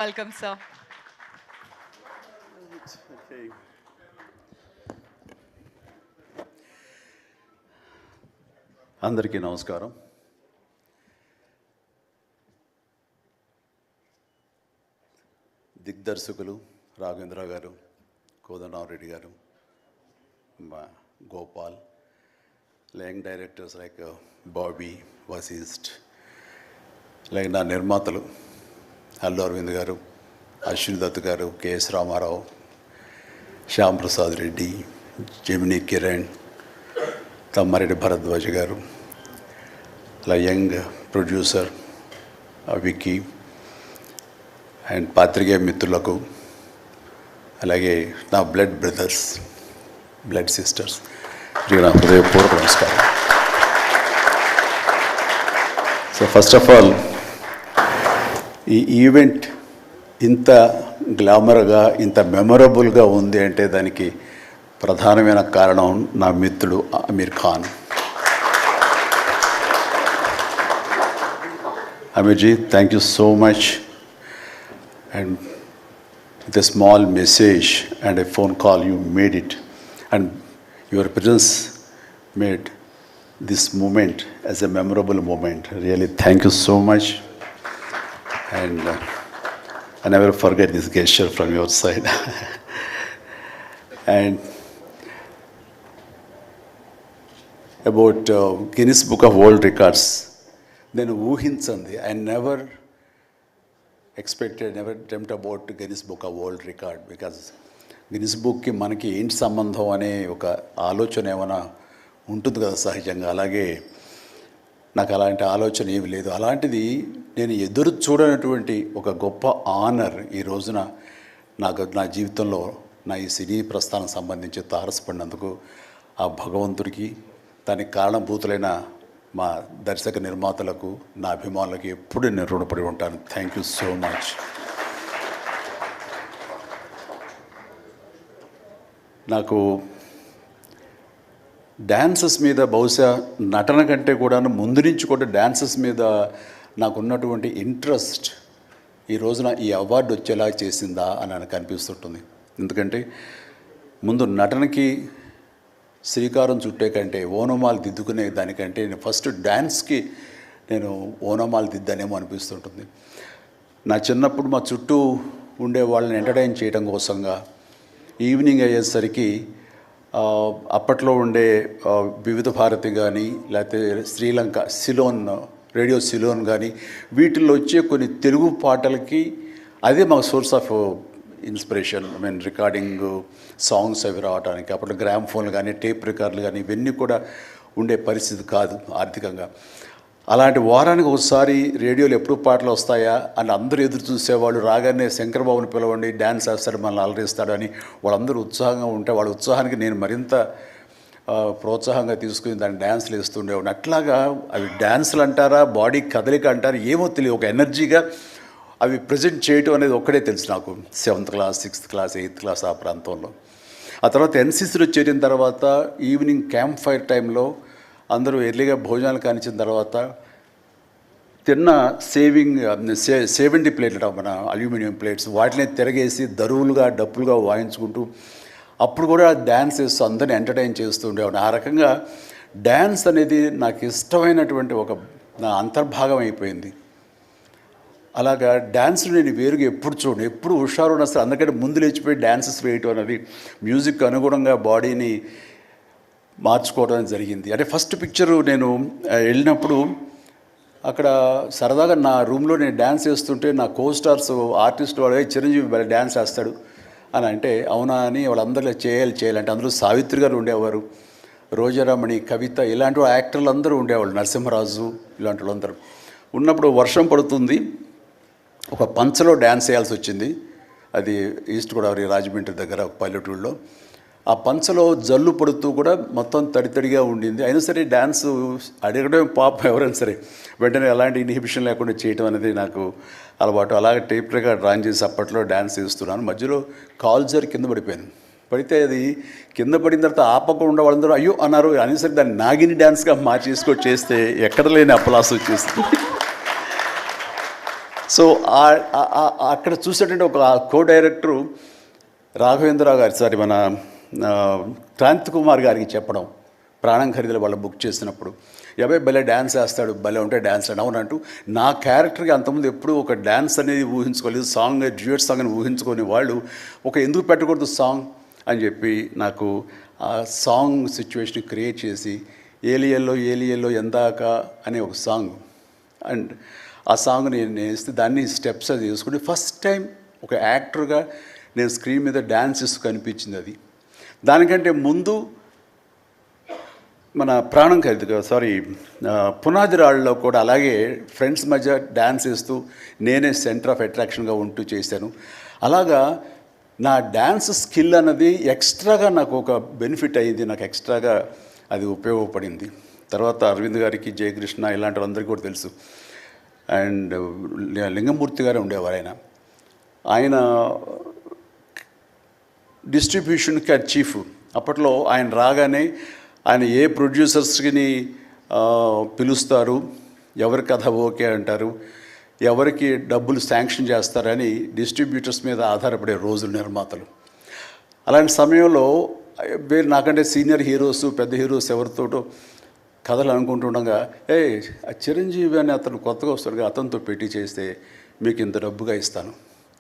Welcome, sir. Okay. అందరికీ నమస్కారం. దిగ్దర్శకులు రాఘవేంద్ర గారు, కోదండరామరెడ్డి గారు, Gopal, young directors like Bobby, Vasishta, like నా నిర్మాతలు అల్లు అరవింద్ గారు, అశ్విని దత్ గారు, కెఎస్ రామారావు, శ్యామ్ ప్రసాద్ రెడ్డి, జెమినీ కిరణ్, తమ్మారెడ్డి భరద్వాజ్ గారు, అలా యంగ్ ప్రొడ్యూసర్ విక్కీ అండ్ పాత్రికేయ మిత్రులకు, అలాగే నా బ్లడ్ బ్రదర్స్, బ్లడ్ సిస్టర్స్, నా హృదయపూర్వక నమస్కారం. సో ఫస్ట్ ఆఫ్ ఆల్ ఈ ఈవెంట్ ఇంత గ్లామర్గా, ఇంత మెమొరబుల్గా ఉంది అంటే దానికి ప్రధానమైన కారణం నా మిత్రుడు Aamir Khan. Aamirji, thank you so much. And with a small message and a phone call, you made it, and your presence made this moment as a memorable moment. Really, thank you so much, and I never forget this gesture from your side. And about Guinness Book of World Records, then ఊహించండి, I never expected, never dreamt about Guinness Book of World Record, because Guinness బుక్కి మనకి ఏంటి సంబంధం అనే ఒక ఆలోచన ఏమైనా ఉంటుంది కదా సహజంగా. అలాగే నాకు అలాంటి ఆలోచన ఏమి లేదు. అలాంటిది నేను ఎదురు చూడనటువంటి ఒక గొప్ప ఆనర్ ఈ రోజున నాకు నా జీవితంలో నా ఈ సినీ ప్రస్థానం సంబంధించి తారసపడినందుకు ఆ భగవంతుడికి, దానికి కారణభూతులైన మా దర్శక నిర్మాతలకు, నా అభిమానులకు ఎప్పుడు నేను రుణపడి ఉంటాను. Thank you so much. నాకు డ్యాన్సెస్ మీద, బహుశా నటన కంటే కూడా ముందు నుంచి కూడా డ్యాన్సెస్ మీద నాకున్నటువంటి ఇంట్రెస్ట్ ఈ రోజున ఈ అవార్డు వచ్చేలా చేసిందా అని నాకు అనిపిస్తుంటుంది. ఎందుకంటే ముందు నటనకి శ్రీకారం చుట్టే కంటే, ఓనమాలు దిద్దుకునే దానికంటే నేను ఫస్ట్ డ్యాన్స్కి నేను ఓనమాలు దిద్దానేమో అనిపిస్తుంటుంది. నా చిన్నప్పుడు మా చుట్టూ ఉండే వాళ్ళని ఎంటర్టైన్ చేయడం కోసంగా ఈవినింగ్ అయ్యేసరికి అప్పట్లో ఉండే వివిధ భారతి కానీ, లేకపోతే శ్రీలంక సిలోన్, రేడియో సిలోన్ కానీ, వీటిల్లో వచ్చే కొన్ని తెలుగు పాటలకి అదే మాకు source of inspiration. I mean recording songs అవి రావడానికి. అప్పుడు గ్రామ్ ఫోన్లు కానీ, టేప్ రికార్డులు కానీ ఇవన్నీ కూడా ఉండే పరిస్థితి కాదు ఆర్థికంగా. అలాంటి వారానికి ఒకసారి రేడియోలో ఎప్పుడు పాటలు వస్తాయా అని అందరూ ఎదురు చూసేవాళ్ళు. రాగానే శంకర్బాబుని పిలవండి, డ్యాన్స్ వేస్తాడు, మనల్ని అలరిస్తాడు అని వాళ్ళందరూ ఉత్సాహంగా ఉంటే, వాళ్ళ ఉత్సాహానికి నేను మరింత ప్రోత్సాహంగా తీసుకుని దాన్ని డ్యాన్స్లు వేస్తుండేవాడిని. అట్లాగా అవి డ్యాన్సులు అంటారా, బాడీ కదలిక అంటారా ఏమో తెలియదు, ఒక ఎనర్జీగా అవి ప్రజెంట్ చేయటం అనేది ఒక్కడే తెలుసు నాకు. 7th class, 6th class, 8th class ఆ ప్రాంతంలో. ఆ తర్వాత ఎన్సీసీలో చేరిన తర్వాత ఈవినింగ్ క్యాంప్ ఫైర్ టైంలో అందరూ ఎర్లీగా భోజనాలు కానిచ్చిన తర్వాత తిన్న 70 ప్లేట్లు మన అల్యూమినియం ప్లేట్స్, వాటిని తిరగేసి దరువులుగా, డప్పులుగా వాయించుకుంటూ అప్పుడు కూడా డ్యాన్స్ వేస్తూ అందరిని ఎంటర్టైన్ చేస్తూ ఉండేవాడిని. ఆ రకంగా డ్యాన్స్ అనేది నాకు ఇష్టమైనటువంటి ఒక నా అంతర్భాగం అయిపోయింది. అలాగా డ్యాన్స్ నేను వేరుగా ఎప్పుడు చూడను, ఎప్పుడు హుషారు ఉన్న అసలు అందుకంటే ముందు లేచిపోయి డ్యాన్సెస్ వేయటం అనేది, మ్యూజిక్ అనుగుణంగా బాడీని మార్చుకోవడం జరిగింది. అంటే ఫస్ట్ పిక్చరు నేను వెళ్ళినప్పుడు అక్కడ సరదాగా నా రూమ్లో నేను డ్యాన్స్ వేస్తుంటే నా కోస్టార్స్ ఆర్టిస్ట్ వాడు చిరంజీవి డ్యాన్స్ వేస్తాడు అని అంటే, అవునా అని వాళ్ళందరిలో చేయాలంటే అందులో సావిత్రి గారు ఉండేవారు, రోజారామణి, కవిత, ఇలాంటి యాక్టర్లు అందరూ ఉండేవాళ్ళు, నరసింహరాజు, ఇలాంటి వాళ్ళందరూ ఉన్నప్పుడు వర్షం పడుతుంది. ఒక పంచలో డ్యాన్స్ వేయాల్సి వచ్చింది. అది ఈస్ట్ గోదావరి రాజమండ్రి దగ్గర ఒక పల్లెటూళ్ళలో. ఆ పంచలో జల్లు పడుతూ కూడా మొత్తం తడితడిగా ఉండింది. అయినా సరే డ్యాన్స్ అడగడం పాపం ఎవరైనా సరే వెంటనే ఎలాంటి ఇన్హిబిషన్ లేకుండా చేయటం అనేది నాకు అలవాటు. అలాగే టేప్ రికార్డ్ డ్రాయింగ్ చేసి అప్పట్లో డ్యాన్స్ చేస్తున్నాను. మధ్యలో కాల్ జారి కింద పడిపోయాను. పడితే అది కింద పడిన తర్వాత ఆపకుండా వాళ్ళందరూ అయ్యో అన్నారు. అనేసరికి దాన్ని నాగిని డ్యాన్స్గా మార్చేసుకొని చేస్తే ఎక్కడ లేని అప్పలాస్ వచ్చేస్తుంది. సో అక్కడ చూసేటంటే ఒక కో డైరెక్టరు రాఘవేంద్రరావు గారు, సారీ మన క్రాంతి కుమార్ గారికి చెప్పడం, ప్రాణం ఖరీదులు వాళ్ళు బుక్ చేసినప్పుడు, అబ్బాయి భలే డ్యాన్స్ వేస్తాడు, భలే ఉంటే డ్యాన్స్ అవునంటూ నా క్యారెక్టర్కి అంతకుముందు ఎప్పుడు ఒక డ్యాన్స్ అనేది ఊహించుకోలేదు, సాంగ్ డ్యూయట్ సాంగ్ అని ఊహించుకొని వాళ్ళు ఒక ఎందుకు పెట్టకూడదు సాంగ్ అని చెప్పి నాకు ఆ సాంగ్ సిచ్యువేషన్ క్రియేట్ చేసి ఏలియల్లో ఎందాక అనే ఒక సాంగ్, అండ్ ఆ సాంగ్ నేను వేస్తే దాన్ని స్టెప్స్ అది చేసుకుంటే ఫస్ట్ టైం ఒక యాక్టర్గా నేను స్క్రీన్ మీద డ్యాన్స్ ఇస్తూ కనిపించింది అది. దానికంటే ముందు మన ప్రాణం ఖరీదు సారీ పునాది రాళ్ళలో కూడా అలాగే ఫ్రెండ్స్ మధ్య డ్యాన్స్ వేస్తూ నేనే సెంటర్ ఆఫ్ అట్రాక్షన్గా ఉంటూ చేశాను. అలాగా నా డ్యాన్స్ స్కిల్ అన్నది ఎక్స్ట్రాగా నాకు ఒక బెనిఫిట్ అయ్యింది, నాకు ఎక్స్ట్రాగా అది ఉపయోగపడింది. తర్వాత అరవింద్ గారికి, జయకృష్ణ ఇలాంటి అందరికీ కూడా తెలుసు. అండ్ లింగమూర్తి గారే ఉండేవారు ఆయన డిస్ట్రిబ్యూషన్కి చీఫ్. అప్పట్లో ఆయన రాగానే ఆయన ఏ ప్రొడ్యూసర్స్ని పిలుస్తారు, ఎవరి కథ ఓకే అంటారు, ఎవరికి డబ్బులు శాంక్షన్ చేస్తారని డిస్ట్రిబ్యూటర్స్ మీద ఆధారపడే రోజులు నిర్మాతలు. అలాంటి సమయంలో నాకంటే సీనియర్ హీరోస్, పెద్ద హీరోస్ ఎవరితోటో కథలు అనుకుంటుండగా, చిరంజీవి అని అతను కొత్తగా వస్తాడుగా, అతనితో పెట్టి చేస్తే మీకు ఇంత డబ్బుగా ఇస్తాను,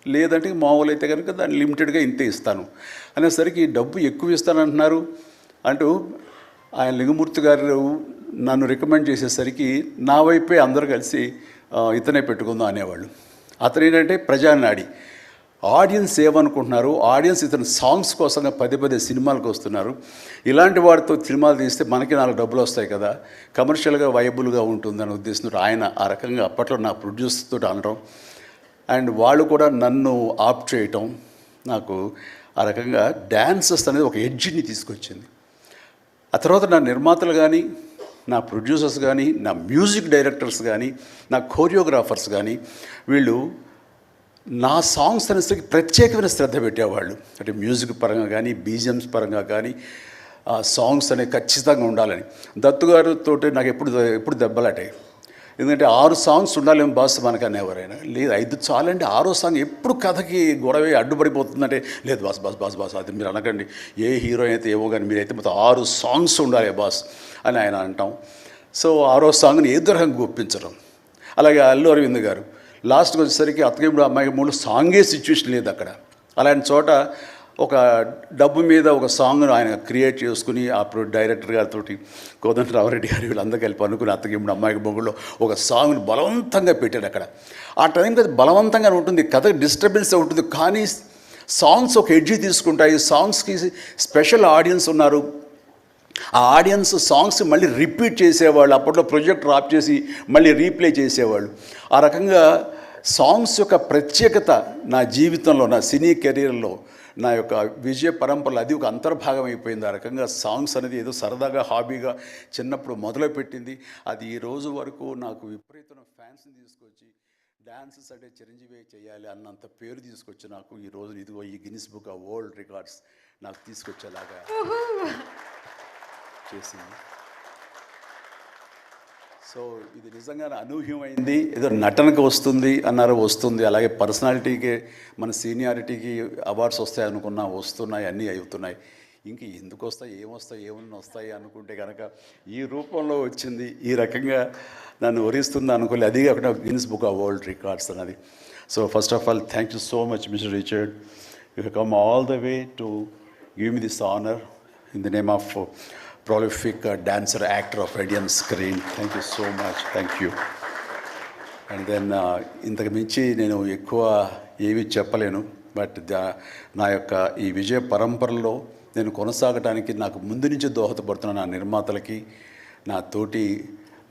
లేదంటే మామూలు అయితే కనుక దాన్ని లిమిటెడ్గా ఇంతే ఇస్తాను అనేసరికి డబ్బు ఎక్కువ ఇస్తానంటున్నారు అంటూ ఆయన లింగమూర్తి గారు నన్ను రికమెండ్ చేసేసరికి నా వైపే అందరూ కలిసి ఇతనే పెట్టుకుందాం అనేవాళ్ళు. అతను ఏంటంటే ప్రజానాడి, ఆడియన్స్ ఏమనుకుంటున్నారు, ఆడియన్స్ ఇతను సాంగ్స్ కోసంగా పదే సినిమాలకు వస్తున్నారు, ఇలాంటి వాడితో సినిమాలు తీస్తే మనకి 4 డబ్బులు వస్తాయి కదా, కమర్షియల్గా వైబుల్గా ఉంటుందని ఉద్దేశంతో ఆయన ఆ రకంగా అప్పట్లో నా ప్రొడ్యూసర్తో అనడం, అండ్ వాళ్ళు కూడా నన్ను ఆప్ చేయటం నాకు ఆ రకంగా డ్యాన్సెస్ అనేది ఒక ఎడ్జిని తీసుకొచ్చింది. ఆ తర్వాత నా నిర్మాతలు కానీ, నా ప్రొడ్యూసర్స్ కానీ, నా మ్యూజిక్ డైరెక్టర్స్ కానీ, నా కోరియోగ్రాఫర్స్ కానీ వీళ్ళు నా సాంగ్స్ అనేసరికి ప్రత్యేకమైన శ్రద్ధ పెట్టేవాళ్ళు. అంటే మ్యూజిక్ పరంగా కానీ, బీజిఎమ్స్ పరంగా కానీ సాంగ్స్ అనేవి ఖచ్చితంగా ఉండాలని. దత్తు గారితో నాకు ఎప్పుడు దెబ్బలాటాయి. ఎందుకంటే 6 సాంగ్స్ ఉండాలేమో బాస్ మనకు అనేవారైనా, లేదు 5 చాలండి, 6వ సాంగ్ ఎప్పుడు కథకి గొడవ అడ్డుపడిపోతుందంటే, లేదు బాస్ అది మీరు అనకండి, ఏ హీరోయిన్ అయితే ఏవో కానీ మీరైతే మొత్తం 6 సాంగ్స్ ఉండాలి బాస్ అని ఆయన అంటాం. సో 6వ సాంగ్ని ఏదో రకంగా ఒప్పించడం. అలాగే అల్లు అరవింద్ గారు లాస్ట్కి వచ్చేసరికి అత్తగేముడు అమ్మాయి 3 సాంగే సిచ్యువేషన్ లేదు అక్కడ. అలాంటి చోట ఒక డబ్బు మీద ఒక సాంగ్ను ఆయన క్రియేట్ చేసుకుని ఆ డైరెక్టర్ గారితో కోదండరామరెడ్డి గారు వీళ్ళందరూ కలిపి అనుకుని అత్తగేముడు అమ్మాయికి బొగ్గులో ఒక సాంగ్ను బలవంతంగా పెట్టాడు అక్కడ. ఆ టైంకి అది బలవంతంగా ఉంటుంది, కథ డిస్టర్బెన్స్ ఉంటుంది, కానీ సాంగ్స్ ఒక ఎడ్జి తీసుకుంటాయి. సాంగ్స్కి స్పెషల్ ఆడియన్స్ ఉన్నారు. ఆ ఆడియన్స్ సాంగ్స్ మళ్ళీ రిపీట్ చేసేవాళ్ళు. అప్పట్లో ప్రొజెక్టర్ ఆఫ్ చేసి మళ్ళీ రీప్లే చేసేవాళ్ళు. ఆ రకంగా సాంగ్స్ యొక్క ప్రత్యేకత నా జీవితంలో, నా సినీ కెరీర్లో, నా యొక్క విజయ పరంపరలో అది ఒక అంతర్భాగం అయిపోయింది. ఆ రకంగా సాంగ్స్ అనేది ఏదో సరదాగా హాబీగా చిన్నప్పుడు మొదలుపెట్టింది. అది ఈ రోజు వరకు నాకు విపరీతమైన ఫ్యాన్స్ని తీసుకొచ్చి డ్యాన్సెస్ అంటే చిరంజీవి చేయాలి అన్నంత పేరు తీసుకొచ్చి నాకు ఈ రోజు ఇదిగో ఈ Guinness book of world records నాకు తీసుకొచ్చేలాగా చేసింది. సో ఇది నిజంగానే అనూహ్యమైంది. ఏదో నటనకు వస్తుంది అన్నారు, వస్తుంది. అలాగే పర్సనాలిటీకి, మన సీనియారిటీకి అవార్డ్స్ వస్తాయి అనుకున్నా వస్తున్నాయి, అన్నీ అవుతున్నాయి. ఇంక ఎందుకు వస్తాయి, ఏమన్నా వస్తాయి అనుకుంటే కనుక ఈ రూపంలో వచ్చింది. ఈ రకంగా నన్ను వరిస్తుంది అనుకోలే. అది కాకుండా Guinness book of world records అన్నది. So first of all thank you so much mister Richard. You have come all the way to give me this honour in the name of prolific dancer, actor of Indian screen. Thank you so much. Thank you. And then ఇంతకు మించి నేను ఎక్కువ ఏవి చెప్పలేను. But నా యొక్క ఈ విజయ పరంపరలో నేను కొనసాగడానికి నాకు ముందు నుంచి దోహదపడుతున్న నా నిర్మాతలకి, నా తోటి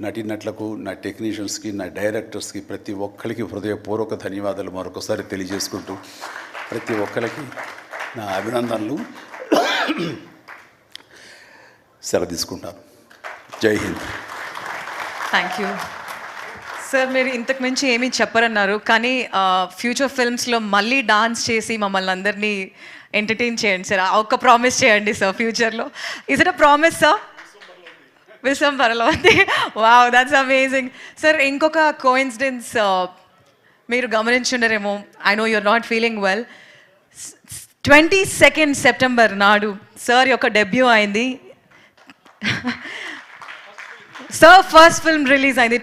నటీనటులకు, నా టెక్నీషియన్స్కి, నా డైరెక్టర్స్కి, ప్రతి ఒక్కరికి హృదయపూర్వక ధన్యవాదాలు మరొకసారి తెలియజేసుకుంటూ ప్రతి ఒక్కరికి నా అభినందనలు సెలవు తీసుకుంటాను. జై హింద్. Thank you sir. మీరు ఇంతకు మించి ఏమీ చెప్పరన్నారు, కానీ ఫ్యూచర్ ఫిల్మ్స్లో మళ్ళీ డాన్స్ చేసి మమ్మల్ని అందరినీ ఎంటర్టైన్ చేయండి సార్. ఒక్క ప్రామిస్ చేయండి సార్ ఫ్యూచర్లో. Is it a promise sir? విశ్వంబరలో ఉంది. Wow, that's amazing sir. ఇంకొక కోఇన్సిడెన్స్, మీరు గమనించుండరేమో, I know you're not feeling well. 22nd September నాడు సార్ యొక్క డెబ్యూ అయింది. సార్ ఫస్ట్ ఫిల్మ్ రిలీజ్ అయింది